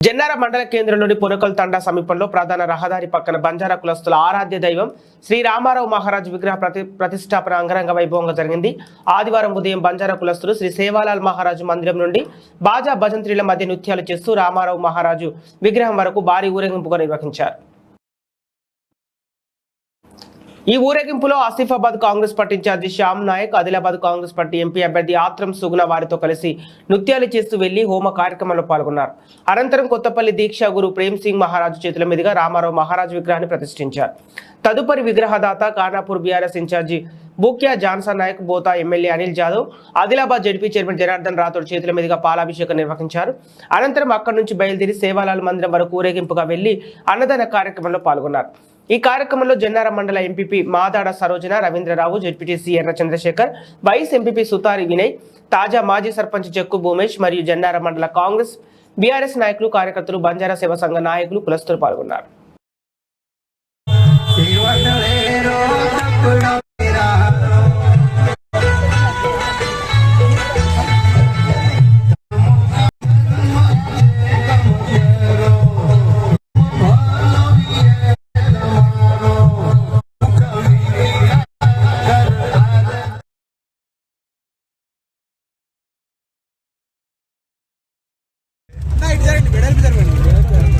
జన్నార మండల కేంద్రంలోని పొనకల్ తండా సమీపంలో ప్రధాన రహదారి పక్కన బంజారా కులస్తుల ఆరాధ్య దైవం శ్రీ రామారావు మహారాజు విగ్రహ ప్రతిష్టాపన అంగరంగ వైభవంగా జరిగింది. ఆదివారం ఉదయం బంజారా కులస్తులు శ్రీ సేవాలాల్ మహారాజు మందిరం నుండి బాజా భజంత్రీల మధ్య నృత్యాలు చేస్తూ రామారావు మహారాజు విగ్రహం వరకు భారీ ఊరేగింపుగా నిర్వహించారు. ఈ ఊరేగింపులో Asifabad Congress party in charge Shyam Naik, Adilabad Congress party MP అభ్యర్థి ఆత్రం సుగుణ వారితో కలిసి నృత్యాలు చేస్తూ వెళ్లి హోమ కార్యక్రమంలో పాల్గొన్నారు. అనంతరం కొత్తపల్లి దీక్షా గురు ప్రేమ్ సింగ్ మహారాజు చేతుల మీదుగా రామారావు మహారాజు విగ్రహాన్ని ప్రతిష్ఠించారు. తదుపరి విగ్రహదాత Khanapur BRS in charge Bukya Johnson Naik, Boath MLA Anil Jadhav, Adilabad ZP chairman Janardhan Rathod చేతుల మీదుగా పాలాభిషేకం నిర్వహించారు. అనంతరం అక్కడి నుంచి బయలుదేరి సేవాలాల్ మందిరం వరకు ఊరేగింపుగా వెళ్లి అన్నదాన కార్యక్రమంలో పాల్గొన్నారు. ఈ కార్యక్రమంలో జన్నార మండల ఎంపీపీ మాదాడ సరోజన, రవీంద్రరావు, జెడ్పీటీసీ ఎర్ర చంద్రశేఖర్, వైస్ ఎంపీపీ సుతారి వినయ్, తాజా మాజీ సర్పంచ్ చెక్కు భూమేష్ మరియు జన్నార మండల కాంగ్రెస్ బీఆర్ఎస్ నాయకులు, కార్యకర్తలు, బంజారా సేవా సంఘ నాయకులు, కులస్తులు పాల్గొన్నారు. ना इट जरा बेडल भी जरा